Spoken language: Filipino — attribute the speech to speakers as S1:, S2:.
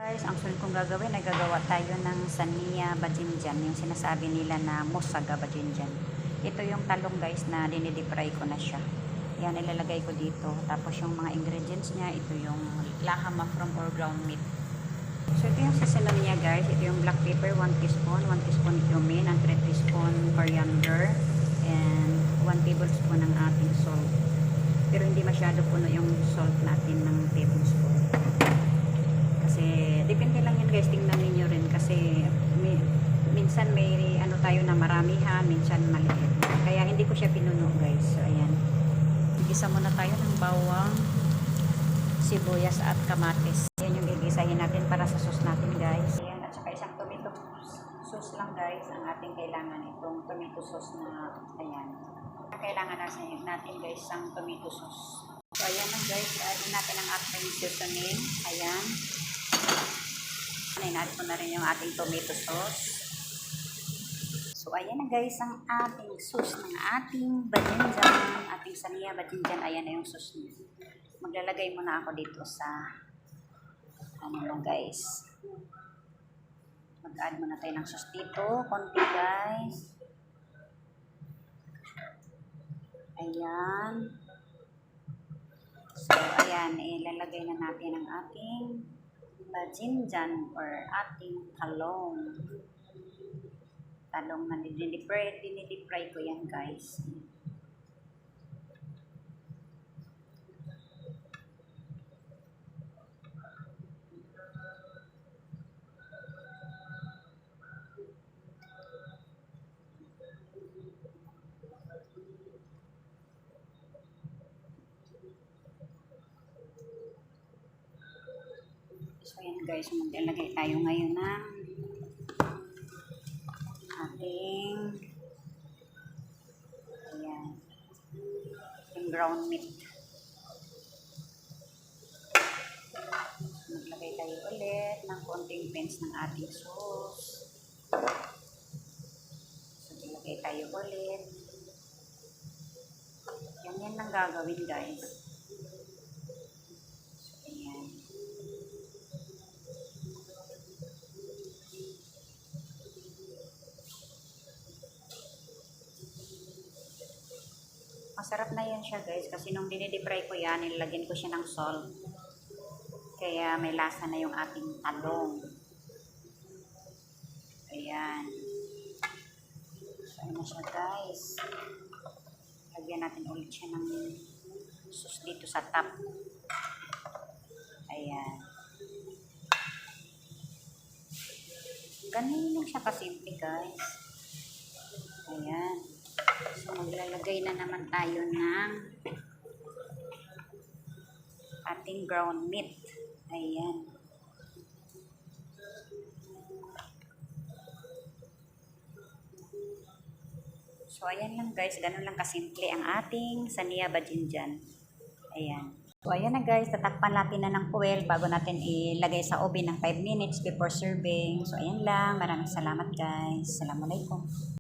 S1: Guys, ang sunod kong gagawin ay gagawa tayo ng sania bajinjan, yung sinasabi nila na musaga bajinjan. Ito yung talong guys na dinidipry ko na siya. Yan, ilalagay ko dito. Tapos yung mga ingredients niya, ito yung laham from or ground meat. So ito yung sasalam niya guys. Ito yung black pepper, 1 teaspoon, 1 teaspoon cumin, and 3 teaspoon coriander, and 1 tablespoon ng ating salt. Pero hindi masyado puno yung salt natin ng tablespoon. Kasi depende lang yan guys, tingnan niyo rin kasi minsan may ano tayo na maramihan, minsan maliit. Kaya hindi ko siya pinuno guys. So ayan. Igisa muna tayo ng bawang, sibuyas at kamatis. Yan yung gigisahin natin para sa sauce natin guys. Ayan, at saka isang tomato sauce lang guys ang ating kailangan, itong tomato sauce na ayan. Kailangan natin guys isang tomato sauce. So ayan lang guys, add natin ang ating seasoning. Ayan. Inaad ko na rin yung ating tomato sauce. So ayan na guys ang ating sauce ng ating bajinjan, ating sania bajinjan. Ayan na yung sauce niya. Maglalagay muna ako dito sa ano lang guys. Mag-add muna tayo ng sauce dito, konti guys. Ayan. So ayan, ilalagay na natin ang ating bajinjan or ating talong na dinidipry ko yan guys. So yan guys, maglalagay tayo ngayon ng ating ayan, yung ground meat. Maglagay tayo ulit ng konting pens ng ating sauce. So ilagay tayo ulit. Yan lang gagawin guys. Masarap na yan siya guys kasi nung dinidipry ko yan, nilagyan ko siya ng salt. Kaya may lasa na yung ating talong. Ayan. So ayun na siya guys. Lagyan natin ulit siya ng sauce dito sa top. Ayan. Ganun lang siya kasimple guys. Ayan. So maglalagay na naman tayo ng ating ground meat. Ayan. So ayan lang guys, ganun lang kasimple ang ating sania bajinjan. Ayan. So ayan na guys, tatakpan natin na ng foil bago natin ilagay sa oven ng 5 minutes before serving. So ayan lang, maraming salamat guys. Assalamualaikum.